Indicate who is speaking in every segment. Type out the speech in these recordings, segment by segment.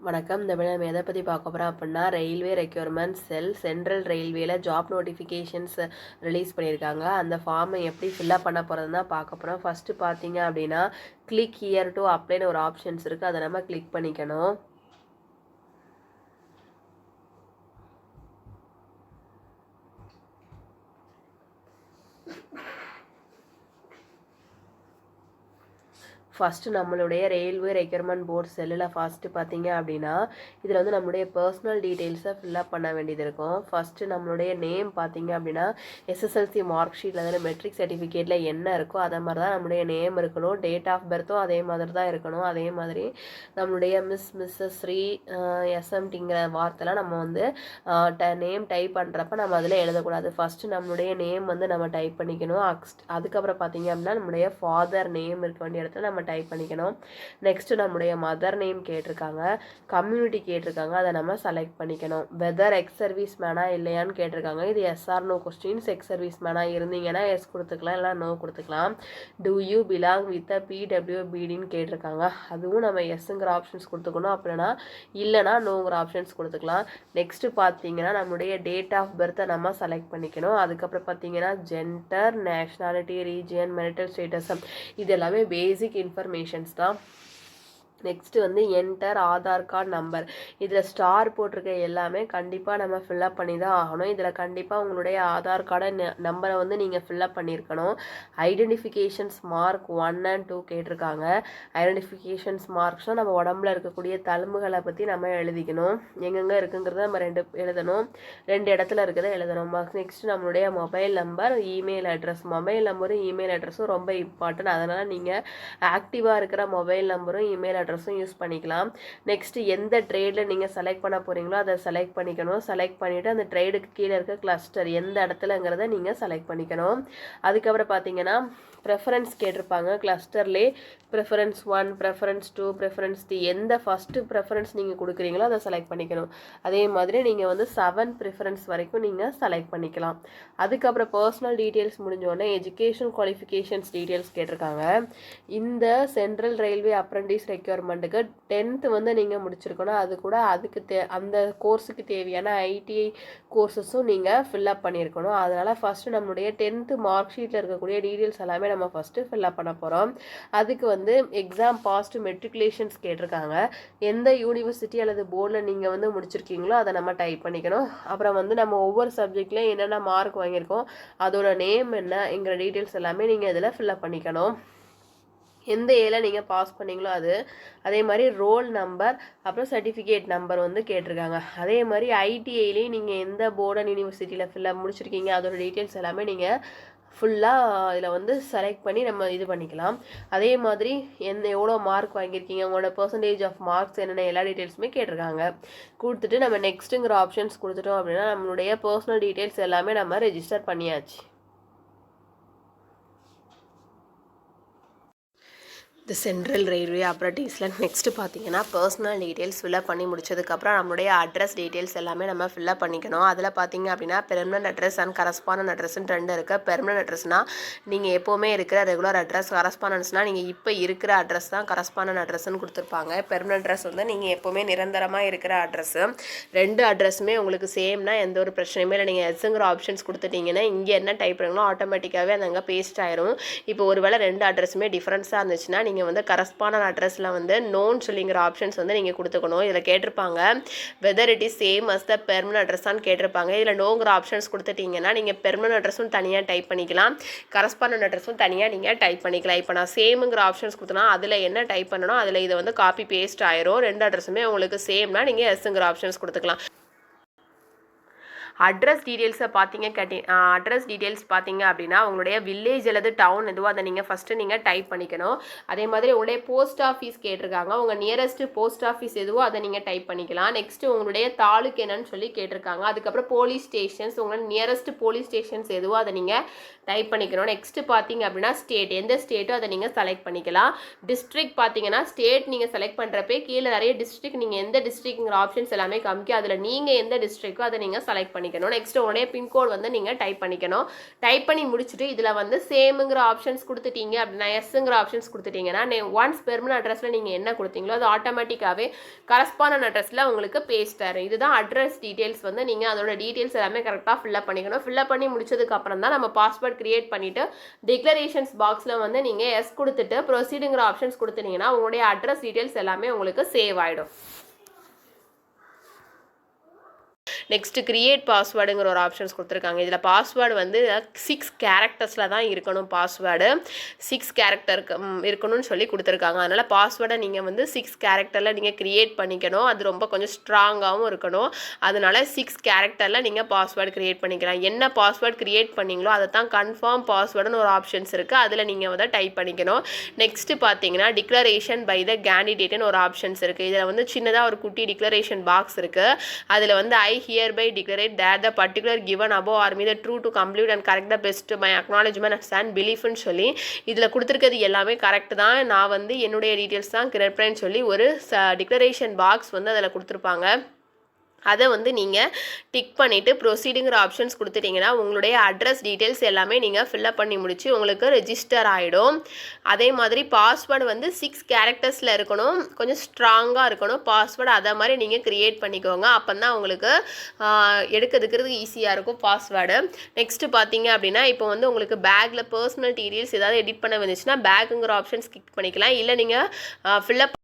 Speaker 1: வணக்கம். இந்த வீடியோல நம்ம எதை பற்றி பார்க்க போகிறோம் அப்படின்னா, ரயில்வே ரெக்யூர்மெண்ட் செல் சென்ட்ரல் ரயில்வேல ஜாப் நோட்டிஃபிகேஷன்ஸ் ரிலீஸ் பண்ணியிருக்காங்க. அந்த ஃபார்மை எப்படி ஃபில்அப் பண்ண போகிறதுன்னு தான் பார்க்க போகிறோம். ஃபஸ்ட்டு பார்த்தீங்க அப்படின்னா, கிளிக் ஹியர் டு அப்ளைன்னு ஒரு ஆப்ஷன்ஸ் இருக்குது. அதை நம்ம கிளிக் பண்ணிக்கணும். ஃபஸ்ட்டு நம்மளுடைய ரயில்வே ரெக்யூர்மெண்ட் போர்ட் செல்லில் ஃபஸ்ட்டு பார்த்தீங்க அப்படின்னா, இதில் வந்து நம்மளுடைய பர்சனல் டீட்டெயில்ஸை ஃபில்அப் பண்ண வேண்டியது இருக்கும். ஃபஸ்ட்டு நம்மளுடைய நேம் பார்த்தீங்க அப்படின்னா, எஸ்எஸ்எல்சி மார்க் ஷீட்டில் அதில் மெட்ரிக் சர்டிஃபிகேட்டில் என்ன இருக்கோ அதை மாதிரி தான் நம்மளுடைய நேம் இருக்கணும். டேட் ஆஃப் பர்த்தும் அதே மாதிரி தான் இருக்கணும். அதே மாதிரி நம்மளுடைய மிஸ்ஸஸ் ஸ்ரீ எஸ்எம்டிங்கிற வார்த்தைலாம் நம்ம வந்து நேம் டைப் பண்ணுறப்ப நம்ம அதில் எழுதக்கூடாது. ஃபஸ்ட்டு நம்மளுடைய நேம் வந்து நம்ம டைப் பண்ணிக்கணும். அதுக்கப்புறம் பார்த்தீங்க அப்படின்னா, நம்மளுடைய ஃபாதர் நேம் இருக்க வேண்டிய இடத்துல நம்ம டைப் பண்ணிக்கணும். நெக்ஸ்ட் நம்முடைய மதர் நேம் கேட்டிருக்காங்க, கம்யூனிட்டி கேட்டிருக்காங்க, அதை நம்ம செலக்ட் பண்ணிக்கணும். வெதர் எக்ஸ் சர்வீஸ் மேனா இல்லையான்னு கேட்டிருக்காங்க. இது yes or no questions. Ex service மேனா இருந்தீங்கன்னா எஸ் கொடுத்துக்கலாம், இல்லை நோ கொடுத்துக்கலாம். டூ யூ பிலாங் வித் பிடபிள்யூபிடின்னு கேட்டிருக்காங்க. அதுவும் நம்ம எஸ்ங்கிற ஆப்ஷன்ஸ் கொடுத்துக்கணும். அப்படின்னா இல்லைனா நோங்கிற ஆப்ஷன்ஸ் கொடுத்துக்கலாம். நெக்ஸ்ட் பார்த்தீங்கன்னா நம்மளுடைய டேட் ஆஃப் பர்த்தை நம்ம செலக்ட் பண்ணிக்கணும். அதுக்கப்புறம் பார்த்தீங்கன்னா gender, nationality, region, marital status, இது எல்லாமே பேசிக் இன்ஃபர்மேஷன்ஸ் தான். நெக்ஸ்ட்டு வந்து என்டர் ஆதார் கார்டு நம்பர். இதில் ஸ்டார் போட்டிருக்க எல்லாமே கண்டிப்பாக நம்ம ஃபில்அப் பண்ணி தான் ஆகணும். இதில் கண்டிப்பாக உங்களுடைய ஆதார் கார்டை நம்பரை வந்து நீங்கள் ஃபில்அப் பண்ணியிருக்கணும். ஐடென்டிஃபிகேஷன்ஸ் மார்க் 1 and 2 கேட்டிருக்காங்க. ஐடென்டிஃபிகேஷன்ஸ் மார்க்ஸ்னால் நம்ம உடம்புல இருக்கக்கூடிய தழும்புகளை பற்றி நம்ம எழுதிக்கணும். எங்கெங்கே இருக்குங்கிறத நம்ம எழுதணும். 2 இடத்துல இருக்கிறத எழுதணும். நெக்ஸ்ட்டு நம்மளுடைய mobile number, email address. Mobile நம்பரும் இமெயில் அட்ரஸும் ரொம்ப இம்பார்ட்டன்ட். அதனால் நீங்கள் ஆக்டிவாக இருக்கிற மொபைல் நம்பரும் இமெயில் அட்ரஸும் யூஸ் பண்ணிக்கலாம். நெக்ஸ்ட் எந்த ட்ரேடில் நீங்கள் செலக்ட் பண்ண போகிறீங்களோ அதை செலக்ட் பண்ணிக்கணும். செலக்ட் பண்ணிவிட்டு அந்த ட்ரேடுக்கு கீழே இருக்க கிளஸ்டர் எந்த இடத்துலங்கிறத நீங்கள் செலக்ட் பண்ணிக்கணும். அதுக்கப்புறம் பார்த்தீங்கன்னா ப்ரெஃபரன்ஸ் கேட்டிருப்பாங்க. கிளஸ்டர்லே ப்ரெஃபரன்ஸ் 1, ப்ரெஃபரன்ஸ் 2, ப்ரெஃபரன்ஸ் 3, எந்த ஃபஸ்ட்டு ப்ரெஃபரன்ஸ் நீங்கள் கொடுக்குறீங்களோ அதை செலக்ட் பண்ணிக்கணும். அதே மாதிரி நீங்கள் வந்து 7 ப்ரிஃபரன்ஸ் வரைக்கும் நீங்கள் செலக்ட் பண்ணிக்கலாம். அதுக்கப்புறம் பர்சனல் டீட்டெயில்ஸ் முடிஞ்சோடனே எஜுகேஷன் குவாலிஃபிகேஷன்ஸ் டீட்டெயில்ஸ் கேட்டிருக்காங்க. இந்த சென்ட்ரல் ரயில்வே அப்ரெண்டிஸ் ரெக்யூர்மெண்ட்டுக்கு 10th வந்து நீங்கள் முடிச்சிருக்கணும். அது கூட அதுக்கு அந்த கோர்ஸுக்கு தேவையான ஐடிஐ கோர்ஸஸும் நீங்கள் ஃபில்அப் பண்ணியிருக்கணும். அதனால் ஃபஸ்ட்டு நம்மளுடைய 10th மார்க் ஷீட்டில் இருக்கக்கூடிய டீட்டெயில்ஸ் எல்லாமே நம்ம ஃபஸ்ட்டு ஃபில்அப் பண்ண போகிறோம். அதுக்கு வந்து எக்ஸாம் பாஸ்ட் மெட்ரிகுலேஷன்ஸ் கேட்டிருக்காங்க. எந்த யூனிவர்சிட்டி அல்லது போர்டில் நீங்கள் வந்து முடிச்சிருக்கீங்களோ அதை நம்ம டைப் பண்ணிக்கணும். அப்புறம் வந்து நம்ம ஒவ்வொரு சப்ஜெக்ட்லேயும் என்னென்ன மார்க் வாங்கியிருக்கோம், அதோட நேம் என்னங்கிற டீட்டெயில்ஸ் எல்லாமே நீங்கள் இதில் ஃபில்அப் பண்ணிக்கணும். எந்த ஏல நீங்கள் பாஸ் பண்ணீங்களோ அது, அதே மாதிரி ரோல் நம்பர், அப்புறம் சர்டிஃபிகேட் நம்பர் வந்து கேட்டிருக்காங்க. அதே மாதிரி ஐடிஐலேயும் நீங்கள் எந்த போர்டு அண்ட் யூனிவர்சிட்டியில் ஃபில்அப் முடிச்சிருக்கீங்க அதோட டீட்டெயில்ஸ் எல்லாமே நீங்கள் ஃபுல்லாக இதில் வந்து செலக்ட் பண்ணி நம்ம இது பண்ணிக்கலாம். அதே மாதிரி எவ்வளோ மார்க் வாங்கியிருக்கீங்க, உங்களோட பர்சன்டேஜ் ஆஃப் மார்க்ஸ் என்னென்ன எல்லா டீட்டெயில்ஸுமே கேட்டிருக்காங்க. கொடுத்துட்டு நம்ம நெக்ஸ்ட்டுங்கிற ஆப்ஷன்ஸ் கொடுத்துட்டோம் அப்படின்னா நம்மளுடைய பர்சனல் டீட்டெயில்ஸ் எல்லாமே நம்ம ரெஜிஸ்டர் பண்ணியாச்சு. இந்த சென்ட்ரல் ரயில்வே அப்ரண்டிஸில் நெக்ஸ்ட்டு பார்த்தீங்கன்னா பர்சனல் டீட்டெயில்ஸ் ஃபில்அப் பண்ணி முடிச்சதுக்கப்புறம் நம்மளுடைய அட்ரஸ் டீட்டெயில்ஸ் எல்லாமே நம்ம ஃபில்அப் பண்ணிக்கணும். அதில் பார்த்தீங்க அப்படின்னா பெர்மனன்ட் அட்ரஸ் அண்ட் கரஸ்பாண்டன்ட் அட்ரஸ்ன்னு 2 இருக்குது. பெர்மனன்ட் அட்ரஸ்னால் நீங்கள் எப்போவுமே இருக்கிற ரெகுலர் அட்ரஸ். கரஸ்பாண்டன்ஸ்னால் நீங்கள் இப்போ இருக்கிற அட்ரஸ் தான் கரஸ்பாண்டன்ட் அட்ரஸ்ன்னு கொடுத்துருப்பாங்க. பெர்மனன்ட் அட்ரஸ் வந்து நீங்கள் எப்போவுமே நிரந்தரமாக இருக்கிற அட்ரஸ்ஸு. 2 அட்ரஸுமே உங்களுக்கு சேம்னா எந்த ஒரு பிரச்சனையுமே இல்லை. நீங்கள் எஸ்ங்கிற ஆப்ஷன்ஸ் கொடுத்துட்டிங்கன்னா இங்கே என்ன டைப் பண்ணுங்களோ ஆட்டோமேட்டிக்காகவே அது அங்கே பேஸ்ட் ஆயிரும். இப்போ ஒருவேளை 2 அட்ரஸுமே டிஃப்ரென்ஸாக இருந்துச்சுன்னா நீங்கள் வந்து கரஸ்பாண்டன்ட் அட்ரஸில் வந்து நோன் சொல்லிங்கிற ஆப்ஷன்ஸ் வந்து நீங்கள் கொடுத்துக்கணும். இதில் கேட்டிருப்பாங்க whether it is same as the permanent அட்ரஸான்னு கேட்டிருப்பாங்க. இதில் நோங்கிற ஆப்ஷன்ஸ் கொடுத்துட்டிங்கன்னா நீங்கள் பெர்மனன்ட் அட்ரஸும் தனியாக டைப் பண்ணிக்கலாம், கரஸ்பாண்டன்ட் அட்ரஸும் தனியாக நீங்கள் டைப் பண்ணிக்கலாம். இப்போ நான் சேமுங்கிற ஆப்ஷன்ஸ் கொடுத்தனா அதில் என்ன டைப் பண்ணணும் அதில் இதை வந்து காப்பி பேஸ்ட் ஆயிரும். 2 அட்ரஸுமே உங்களுக்கு சேம்னா நீங்கள் எஸ்ங்கிற ஆப்ஷன்ஸ் கொடுத்துக்கலாம். அட்ரஸ் டீட்டெயில்ஸை அட்ரஸ் டீட்டெயில்ஸ் பார்த்தீங்க அப்படின்னா உங்களுடைய வில்லேஜ் அல்லது டவுன் எதுவோ அதை நீங்கள் ஃபஸ்ட்டு நீங்கள் டைப் பண்ணிக்கணும். அதே மாதிரி உங்களுடைய போஸ்ட் ஆஃபீஸ் கேட்டிருக்காங்க. உங்கள் நியரஸ்ட் போஸ்ட் ஆஃபீஸ் எதுவோ அதை நீங்கள் டைப் பண்ணிக்கலாம். நெக்ஸ்ட்டு உங்களுடைய தாலுக்கு என்னன்னு சொல்லி கேட்டிருக்காங்க. அதுக்கப்புறம் போலீஸ் ஸ்டேஷன்ஸ், உங்களோட நியரஸ்ட் போலீஸ் ஸ்டேஷன்ஸ் எதுவோ அதை நீங்கள் டைப் பண்ணிக்கணும். நெக்ஸ்ட்டு பார்த்தீங்க அப்படின்னா ஸ்டேட், எந்த ஸ்டேட்டோ அதை நீங்கள் செலக்ட் பண்ணிக்கலாம். டிஸ்ட்ரிக்ட் பார்த்தீங்கன்னா ஸ்டேட் நீங்கள் செலக்ட் பண்ணுறப்பே கீழே நிறைய டிஸ்ட்ரிக்ட் நீங்கள் எந்த டிஸ்ட்ரிக்ட்ங்கிற ஆப்ஷன்ஸ் எல்லாமே காமிக்கும். அதில் நீங்கள் எந்த டிஸ்ட்ரிக்டோ அதை நீங்கள் செலக்ட் பண்ணிக்கலாம். பண்ணிக்கணும். நெக்ஸ்ட் உடனே பின்கோட் வந்து நீங்கள் டைப் பண்ணிக்கணும். டைப் பண்ணி முடிச்சுட்டு இதில் வந்து சேமுங்கிற ஆப்ஷன்ஸ் கொடுத்துட்டீங்க அப்படின்னா, எஸ்ஸுங்கிற ஆப்ஷன்ஸ் கொடுத்துட்டீங்கன்னா ஒன்ஸ் பெர்மனன்ட் அட்ரஸில் நீங்கள் என்ன கொடுத்தீங்களோ அது ஆட்டோமேட்டிக்காகவே கரஸ்பாண்டன்ட் அட்ரஸில் உங்களுக்கு பேஸ்ட் ஆயிடும். இதுதான் அட்ரஸ் டீட்டெயில்ஸ் வந்து நீங்கள் அதோட டீட்டெயில்ஸ் எல்லாமே கரெக்டாக ஃபில்அப் பண்ணிக்கணும். ஃபில்அப் பண்ணி முடிச்சதுக்கு அப்புறம் தான் நம்ம பாஸ்வேர்ட் கிரியேட் பண்ணிவிட்டு டிக்ளரேஷன்ஸ் பாக்ஸில் வந்து நீங்கள் எஸ் கொடுத்துட்டு ப்ரொசீடுங்கிற ஆப்ஷன்ஸ் கொடுத்துட்டீங்கன்னா உங்களுடைய அட்ரஸ் டீட்டெயில்ஸ் எல்லாமே உங்களுக்கு சேவ் ஆகிடும். நெக்ஸ்ட்டு கிரியேட் பாஸ்வேர்டுங்கிற ஒரு ஆப்ஷன்ஸ் கொடுத்துருக்காங்க. இதில் பாஸ்வேர்டு வந்து 6 கேரக்டர்ஸில் தான் இருக்கணும். பாஸ்வேர்டு 6 கேரக்டருக்கு இருக்கணும்னு சொல்லி கொடுத்துருக்காங்க. அதனால் பாஸ்வேர்டை நீங்கள் வந்து 6 கேரக்டரில் நீங்கள் க்ரியேட் பண்ணிக்கணும். அது ரொம்ப கொஞ்சம் ஸ்ட்ராங்காகவும் இருக்கணும். அதனால் 6 கேரக்டரில் நீங்கள் பாஸ்வேர்டு க்ரியேட் பண்ணிக்கலாம். என்ன பாஸ்வேர்டு க்ரியேட் பண்ணிங்களோ அதை தான் கன்ஃபார்ம் பாஸ்வேர்டுன்னு ஒரு ஆப்ஷன்ஸ் இருக்குது. அதில் நீங்கள் வந்து டைப் பண்ணிக்கணும். நெக்ஸ்ட்டு பார்த்தீங்கன்னா டிக்ளரேஷன் பை த கேண்டிடேட்னு ஒரு ஆப்ஷன்ஸ் இருக்குது. இதில் வந்து சின்னதாக ஒரு குட்டி டிக்ளரேஷன் பாக்ஸ் இருக்குது. அதில் வந்து hereby declare that the particular given above are me the true to complete and correct the best my acknowledgement and belief ன்னு சொல்லி இதில் கொடுத்துருக்கிறது எல்லாமே கரெக்ட் தான். நான் வந்து என்னுடைய டீட்டெயில்ஸ் தான் கரெக்ட்னு சொல்லி ஒரு டிக்ளரேஷன் பாக்ஸ் வந்து அதில் கொடுத்துருப்பாங்க. அதை வந்து நீங்கள் டிக் பண்ணிவிட்டு ப்ரொசீடுங்கிற ஆப்ஷன்ஸ் கொடுத்துட்டிங்கன்னா உங்களுடைய அட்ரஸ் டீட்டெயில்ஸ் எல்லாமே நீங்கள் ஃபில்அப் பண்ணி முடிச்சு உங்களுக்கு ரெஜிஸ்டர் ஆகிடும். அதே மாதிரி பாஸ்வேர்டு வந்து 6 கேரக்டர்ஸில் இருக்கணும். கொஞ்சம் ஸ்ட்ராங்காக இருக்கணும் பாஸ்வேர்டு. அதை மாதிரி நீங்கள் க்ரியேட் பண்ணிக்கோங்க. அப்போ தான் உங்களுக்கு எடுக்கிறதுக்கு ஈஸியாக இருக்கும் பாஸ்வேர்டு. நெக்ஸ்ட்டு பார்த்தீங்க அப்படின்னா இப்போ வந்து உங்களுக்கு பேக்கில் பர்சனல் டீட்டெயில்ஸ் ஏதாவது எடிட் பண்ண வந்துச்சுன்னா பேக்குங்கிற ஆப்ஷன்ஸ் கிளிக் பண்ணிக்கலாம். இல்லை நீங்கள் ஃபில்அப்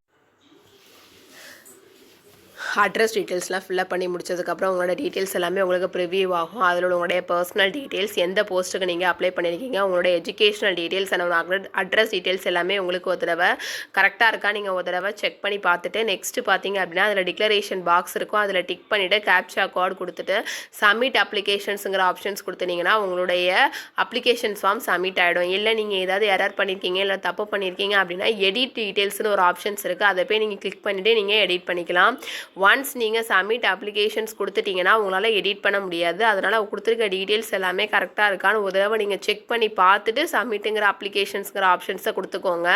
Speaker 1: அட்ரஸ் டீட்டெயில்ஸ்லாம் ஃபில்அப் பண்ணி முடிச்சதுக்கப்புறம் உங்களோட டீட்டெயில்ஸ் எல்லாமே உங்களுக்கு ப்ரிவியூ ஆகும். அதில் உங்களுடைய பர்சனல் டீட்டெயில்ஸ், எந்த போஸ்ட்டுக்கு நீங்கள் அப்ளை பண்ணியிருக்கீங்க, உங்களுடைய educational details and address details எல்லாமே உங்களுக்கு ஒரு தடவை கரெக்டாக இருக்கா நீங்கள் ஒரு தடவை செக் பண்ணி பார்த்துட்டு நெக்ஸ்ட்டு பார்த்தீங்க அப்படின்னா அதில் டிக்ளரேஷன் பாக்ஸ் இருக்கும். அதில் டிக் பண்ணிவிட்டு கேப்சா கோட் கொடுத்துட்டு சப்மிட் அப்ளிகேஷன்ஸுங்கிற ஆப்ஷன்ஸ் கொடுத்துட்டிங்கன்னா உங்களுடைய அப்ளிகேஷன் ஃபார்ம் சப்மிட் ஆகிடும். இல்லை நீங்கள் ஏதாவது எரர் பண்ணியிருக்கீங்க இல்லை தப்பு பண்ணியிருக்கீங்க அப்படின்னா எடிட் டீட்டெயில்ஸ்னு ஒரு ஆப்ஷன்ஸ் இருக்குது. அதை போய் நீங்கள் கிளிக் பண்ணிவிட்டு நீங்கள் எடிட் பண்ணிக்கலாம். ஒன்ஸ் நீங்கள் சப்மிட் அப்ளிகேஷன்ஸ் கொடுத்துட்டிங்கன்னா உங்களால் எடிட் பண்ண முடியாது. அதனால் கொடுத்துருக்க டீட்டெயில்ஸ் எல்லாமே கரெக்டாக இருக்கான்னு ஒரு தடவை நீங்கள் செக் பண்ணி பார்த்துட்டு சப்மிட்டுங்கிற அப்ளிகேஷன்ஸுங்கிற ஆப்ஷன்ஸை கொடுத்துக்கோங்க.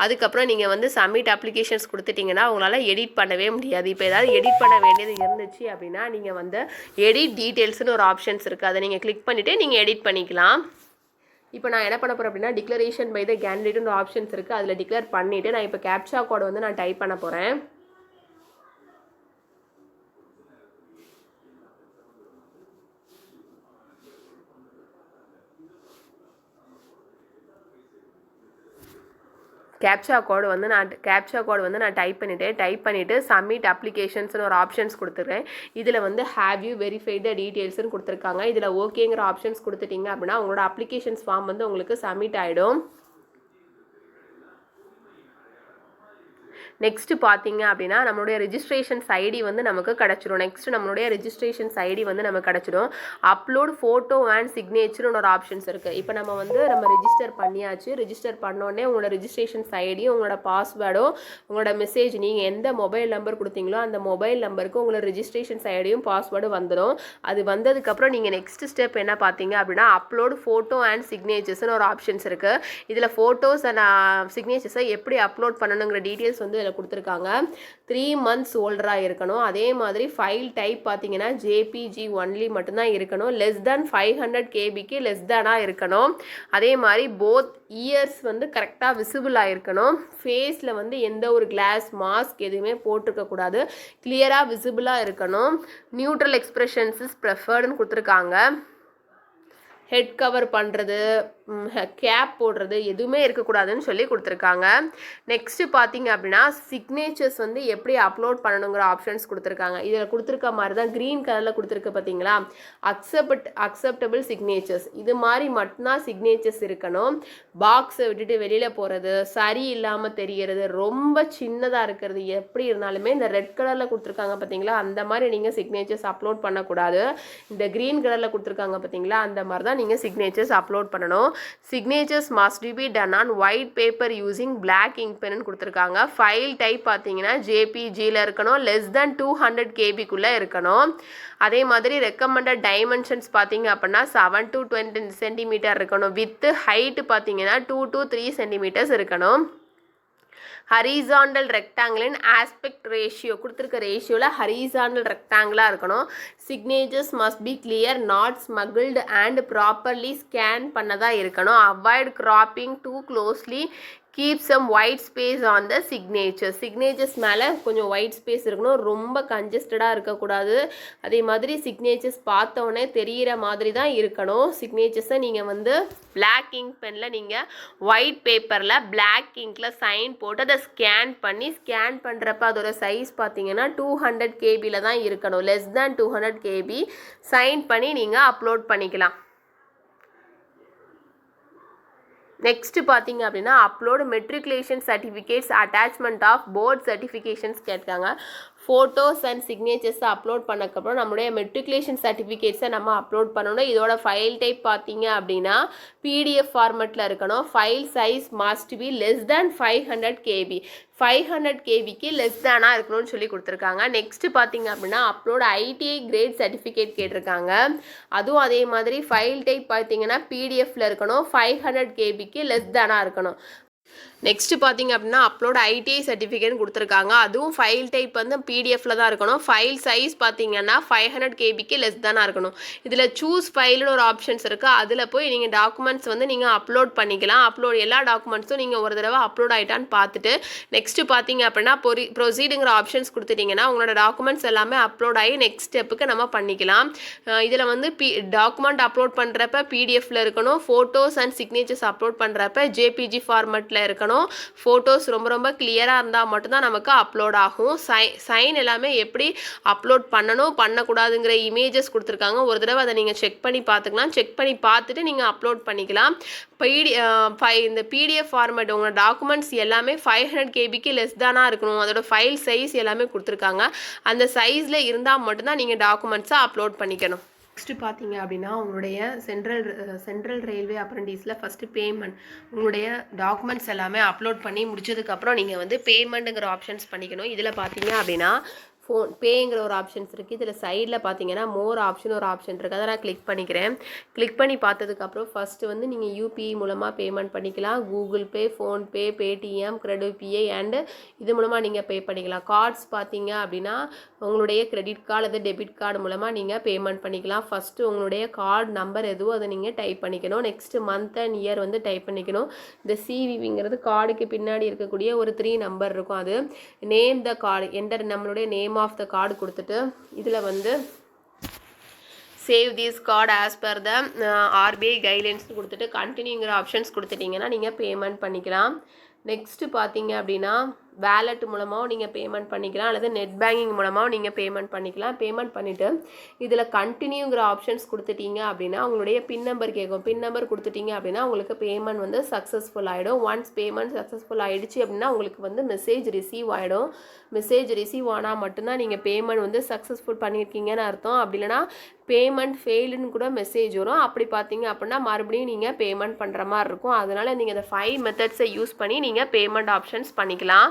Speaker 1: அதுக்கப்புறம் நீங்கள் வந்து சப்மிட் அப்ளிகேஷன்ஸ் கொடுத்துட்டிங்கன்னா உங்களால் எடிட் பண்ணவே முடியாது. இப்போ ஏதாவது எடிட் பண்ண வேண்டியது இருந்துச்சு அப்படின்னா நீங்கள் வந்து எடிட் டீட்டெயில்ஸ்னு ஒரு ஆப்ஷன்ஸ் இருக்குது. அதை நீங்கள் கிளிக் பண்ணிவிட்டு நீங்கள் எடிட் பண்ணிக்கலாம். இப்போ நான் என்ன பண்ண போகிறேன் அப்படின்னா டிக்ளரேஷன் பை த கேண்டிடேட்னு ஒரு ஆப்ஷன்ஸ் இருக்குது. அதில் டிக்ளேர் பண்ணிவிட்டு நான் இப்போ கேப்சா கோட் வந்து நான் டைப் பண்ண போகிறேன். கேப்சா கோடு வந்து நான் டைப் பண்ணிவிட்டு சப்மிட் அப்ளிகேஷன்ஸ்னு ஒரு ஆப்ஷன்ஸ் கொடுத்துருக்கேன். இதில் வந்து ஹேவ் யூ வெரிஃபைட் த டீட்டெயில்ஸ்னு கொடுத்துருக்காங்க. இதில் ஓகேங்கிற ஆப்ஷன்ஸ் கொடுத்துட்டிங்க அப்படின்னா உங்களோட அப்ளிகேஷன்ஸ் ஃபார்ம் வந்து உங்களுக்கு சப்மிட் ஆகிடும். நெக்ஸ்ட்டு பார்த்தீங்க அப்படின்னா நம்மளுடைய ரெஜிஸ்ட்ரேஷன்ஸ் ஐடி வந்து நமக்கு கிடச்சிடும். நமக்கு கிடச்சிடும். அப்லோட் ஃபோட்டோ அண்ட் சிக்னேச்சர்னு ஒரு ஆப்ஷன்ஸ் இருக்குது. இப்போ நம்ம ரெஜிஸ்டர் பண்ணியாச்சு. ரெஜிஸ்டர் பண்ணோடனே உங்களோட ரெஜிஸ்ட்ரேஷன்ஸ் ஐடியும் உங்களோட பாஸ்வேர்டும் உங்களோட மெசேஜ் நீங்கள் எந்த மொபைல் நம்பர் கொடுத்தீங்களோ அந்த மொபைல் நம்பருக்கு உங்களோட ரெஜிஸ்ட்ரேஷன்ஸ் ஐடியும் பாஸ்வேர்டும் வந்துடும். அது வந்ததுக்கப்புறம் நீங்கள் நெக்ஸ்ட் ஸ்டெப் என்ன பார்த்தீங்க அப்படின்னா அப்லோட் ஃபோட்டோ அண்ட் சிக்னேச்சர்ஸ்னு ஒரு ஆப்ஷன்ஸ் இருக்குது. இதில் ஃபோட்டோஸ் அண்ட் சிக்னேச்சர்ஸை எப்படி அப்லோட் பண்ணணுங்கிற டீட்டெயில்ஸ் வந்து கொடுத்துருக்காங்க. 3 months ஓல்டராக இருக்கணும். அதே மாதிரி ஃபைல் டைப் பார்த்தீங்கன்னா ஜேபிஜி ஒன்லி மட்டும்தான் இருக்கணும். லெஸ் தேன் 500 கேபிக்கு லெஸ் தேனாக இருக்கணும். அதே மாதிரி போத் இயர்ஸ் வந்து கரெக்டாக விசிபிளாக இருக்கணும். ஃபேஸில் வந்து எந்த ஒரு கிளாஸ் மாஸ்க் எதுவுமே போட்டிருக்கக்கூடாது. கிளியராக விசிபிளாக இருக்கணும். நியூட்ரல் எக்ஸ்பிரஷன்ஸ் இஸ் ப்ரெஃபர்டுன்னு கொடுத்துருக்காங்க. ஹெட் கவர் பண்ணுறது, கேப் போடுறது எதுவுமே இருக்கக்கூடாதுன்னு சொல்லி கொடுத்துருக்காங்க. நெக்ஸ்ட்டு பார்த்தீங்க அப்படின்னா சிக்னேச்சர்ஸ் வந்து எப்படி அப்லோட் பண்ணணுங்கிற ஆப்ஷன்ஸ் கொடுத்துருக்காங்க. இதில் கொடுத்துருக்க மாதிரி தான் க்ரீன் கலரில் கொடுத்துருக்க பார்த்தீங்களா, அக்செப்டபிள் சிக்னேச்சர்ஸ் இது மாதிரி மட்டும்தான் சிக்னேச்சர்ஸ் இருக்கணும். பாக்ஸை விட்டுட்டு வெளியில் போகிறது, சரி இல்லாமல் தெரிகிறது, ரொம்ப சின்னதாக இருக்கிறது எப்படி இருந்தாலுமே இந்த ரெட் கலரில் கொடுத்துருக்காங்க பார்த்தீங்களா அந்த மாதிரி நீங்கள் சிக்னேச்சர்ஸ் அப்லோட் பண்ணக்கூடாது. இந்த க்ரீன் கலரில் கொடுத்துருக்காங்க பார்த்தீங்களா அந்த மாதிரி தான் நீங்கள் சிக்னேச்சர்ஸ் அப்லோட் பண்ணணும். Signatures must be done on white paper using black ink pen கொடுத்துருக்காங்க. ஃபைல் டைப் பார்த்தீங்கன்னா ஜேபிஜியில் இருக்கணும். லெஸ் தேன் 200 கேபிக்குள்ளே இருக்கணும். அதே மாதிரி ரெக்கமெண்டட் டைமென்ஷன்ஸ் பார்த்தீங்க அப்படின்னா 7 to 20 சென்டிமீட்டர் இருக்கணும். வித்து ஹைட்டு பார்த்தீங்கன்னா 2 to 3 சென்டிமீட்டர்ஸ் இருக்கணும். ஹரிசாண்டல் ரெக்டாங்கிளின் ஆஸ்பெக்ட் ரேஷியோ கொடுத்துருக்க ரேஷியோவில் ஹரிசாண்டல் ரெக்டாங்கிளாக இருக்கணும். Signatures must be clear, not smudged and properly scanned பண்ணதாக இருக்கணும். Avoid cropping too closely, keep some white space on the signatures மேலே கொஞ்சம் ஒயிட் ஸ்பேஸ் இருக்கணும், ரொம்ப கன்ஜஸ்டடாக இருக்கக்கூடாது. அதே மாதிரி சிக்னேச்சர்ஸ் பார்த்தோன்னே தெரிகிற மாதிரி தான் இருக்கணும். சிக்னேச்சர்ஸை நீங்கள் வந்து பிளாக் இங்க் பெனில் நீங்கள் ஒயிட் பேப்பரில் பிளாக் இங்கில் சைன் போட்டு அதை ஸ்கேன் பண்ணுறப்ப அதோட சைஸ் பார்த்தீங்கன்னா 200 KB தான் இருக்கணும். லெஸ் தேன் 200 KB சைன் பண்ணி நீங்கள் அப்லோட் பண்ணிக்கலாம். நெக்ஸ்ட்டு பார்த்தீங்க அப்படின்னா upload matriculation certificates attachment of board certifications கேட்காங்க. ஃபோட்டோஸ் அண்ட் சிக்னேச்சர்ஸை அப்லோட் பண்ணக்கப்புறம் நம்மளுடைய மெட்ரிகுலேஷன் சர்டிஃபிகேட்ஸை நம்ம அப்லோட் பண்ணணும். இதோட ஃபைல் டைப் பார்த்தீங்க அப்படின்னா PDF ஃபார்மெட்டில் இருக்கணும். File size must be less than 500 KB, 500 KBக்கு லெஸ் தேனாக இருக்கணும்னு சொல்லி கொடுத்துருக்காங்க. நெக்ஸ்ட்டு பார்த்தீங்க அப்படின்னா அப்லோட் ITI கிரேட் சர்டிஃபிகேட் கேட்டிருக்காங்க. அதுவும் அதே மாதிரி ஃபைல் டைப் பார்த்தீங்கன்னா PDFல இருக்கணும், 500 KBக்கு லெஸ் தேனாக இருக்கணும். நெக்ஸ்ட்டு பார்த்தீங்க அப்படின்னா அப்லோட் ITI சர்டிஃபிகேட் கொடுத்துருக்காங்க. அதுவும் ஃபைல் டைப் வந்து PDFல தான் இருக்கணும். ஃபைல் சைஸ் பார்த்தீங்கன்னா 500 KBக்கு லெஸ் தானாக இருக்கணும். இதில் சூஸ் ஃபைல்னு ஒரு ஆப்ஷன்ஸ் இருக்குது. அதில் போய் நீங்கள் டாக்குமெண்ட்ஸ் வந்து நீங்கள் அப்லோட் பண்ணிக்கலாம். எல்லா டாக்குமெண்ட்ஸும் நீங்கள் ஒரு தடவை அப்லோட் ஆகிட்டான்னு பார்த்துட்டு நெக்ஸ்ட்டு பார்த்தீங்க அப்படின்னா ப்ரொசீடுங்கிற ஆப்ஷன்ஸ் கொடுத்துட்டிங்கன்னா உங்களோட டாக்குமெண்ட்ஸ் எல்லாமே அப்லோட் ஆகி நெக்ஸ்ட் ஸ்டெப்புக்கு நம்ம பண்ணிக்கலாம். இதில் வந்து டாக்குமெண்ட் அப்லோட் பண்ணுறப்ப PDFல இருக்கணும். ஃபோட்டோஸ் அண்ட் சிக்னேச்சர்ஸ் அப்லோட் பண்ணுறப்ப JPG ஃபார்மெட்டில் இருக்கணும். ஃபோட்டோஸ் ரொம்ப கிளியராக இருந்தால் மட்டும்தான் நமக்கு அப்லோட் ஆகும். சைன் எல்லாமே எப்படி அப்லோட் பண்ணக்கூடாதுங்கிற இமேஜஸ் கொடுத்துருக்காங்க. ஒரு தடவை அதை நீங்கள் செக் பண்ணி பார்த்துக்கலாம். செக் பண்ணி பார்த்துட்டு நீங்கள் அப்லோட் பண்ணிக்கலாம். இந்த PDF ஃபார்மேட் உங்களோட டாக்குமெண்ட்ஸ் எல்லாமே 500 KBக்கு லெஸ் தானாக இருக்கணும். அதோட ஃபைல் சைஸ் எல்லாமே கொடுத்துருக்காங்க. அந்த சைஸில் இருந்தால் மட்டும்தான் நீங்கள் டாக்குமெண்ட்ஸை அப்லோட் பண்ணிக்கணும். நெக்ஸ்ட்டு பார்த்தீங்க அப்படின்னா உங்களுடைய சென்ட்ரல் ரயில்வே அப்ரெண்டிஸில் ஃபஸ்ட்டு பேமெண்ட் உங்களுடைய டாக்குமெண்ட்ஸ் எல்லாமே அப்லோட் பண்ணி முடிச்சதுக்கப்புறம் நீங்கள் வந்து பேமெண்ட்டுங்கிற ஆப்ஷன்ஸ் பண்ணிக்கணும். இதில் பார்த்தீங்க அப்படின்னா பேங்கிற ஒரு ஆப்ஷன்ஸ் இருக்குது. இதில் சைடில் பார்த்தீங்கன்னா மோர் ஒரு ஆப்ஷன் இருக்குது. அதை நான் கிளிக் பண்ணிக்கிறேன். கிளிக் பண்ணி பார்த்ததுக்கப்புறம் ஃபஸ்ட்டு வந்து நீங்கள் UPI மூலமாக பேமெண்ட் பண்ணிக்கலாம். Google Pay, PhonePe, Paytm, credit PI and இது மூலமாக நீங்கள் பே பண்ணிக்கலாம். கார்ட்ஸ் பார்த்தீங்க அப்படின்னா உங்களுடைய கிரெடிட் கார்டு அல்லது டெபிட் கார்டு மூலமாக நீங்கள் பேமெண்ட் பண்ணிக்கலாம். ஃபஸ்ட்டு உங்களுடைய கார்டு நம்பர் எதுவோ அதை நீங்கள் டைப் பண்ணிக்கணும். நெக்ஸ்ட்டு மந்த் அண்ட் இயர் வந்து டைப் பண்ணிக்கணும். இந்த CVVங்கிறது கார்டுக்கு பின்னாடி இருக்கக்கூடிய ஒரு 3 நம்பர் இருக்கும். அது நேம் த கார்டு என்டர் நம்மளுடைய நேம் ஆஃப் த கார்டு கொடுத்துட்டு இதில் வந்து save this card as per the RBI guidelines கொடுத்துட்டு கண்டினியூங்கிற ஆப்ஷன்ஸ் கொடுத்துட்டிங்கன்னா நீங்கள் பேமெண்ட் பண்ணிக்கலாம். நெக்ஸ்ட்டு பார்த்தீங்க அப்படின்னா வேலெட் மூலமாகவும் நீங்கள் பேமெண்ட் பண்ணிக்கலாம் அல்லது நெட் பேங்கிங் மூலமாகவும் நீங்கள் பேமெண்ட் பண்ணிக்கலாம். பேமெண்ட் பண்ணிவிட்டு இதில் கண்டினியூங்கிற ஆப்ஷன்ஸ் கொடுத்துட்டீங்க அப்படின்னா உங்களுடைய பின் நம்பர் கேட்கும். பின் நம்பர் கொடுத்துட்டீங்க அப்படின்னா உங்களுக்கு பேமெண்ட் வந்து சக்ஸஸ்ஃபுல் ஆகிடும். ஒன்ஸ் பேமெண்ட் சக்ஸஸ்ஃபுல் ஆகிடுச்சு அப்படின்னா உங்களுக்கு வந்து மெசேஜ் ரிசீவ் ஆகிடும். மெசேஜ் ரிசீவ் ஆனால் மட்டும்தான் நீங்கள் பேமெண்ட் வந்து சக்ஸஸ்ஃபுல் பண்ணியிருக்கீங்கன்னு அர்த்தம். அப்படி இல்லைனா பேமெண்ட் ஃபெயிலுன்னு கூட மெசேஜ் வரும். அப்படி பார்த்தீங்க அப்படின்னா மறுபடியும் நீங்கள் பேமெண்ட் பண்ணுற மாதிரி இருக்கும். அதனால் நீங்கள் இந்த 5 மெத்தட்ஸை யூஸ் பண்ணி நீங்கள் பேமெண்ட் ஆப்ஷன்ஸ் பண்ணிக்கலாம்.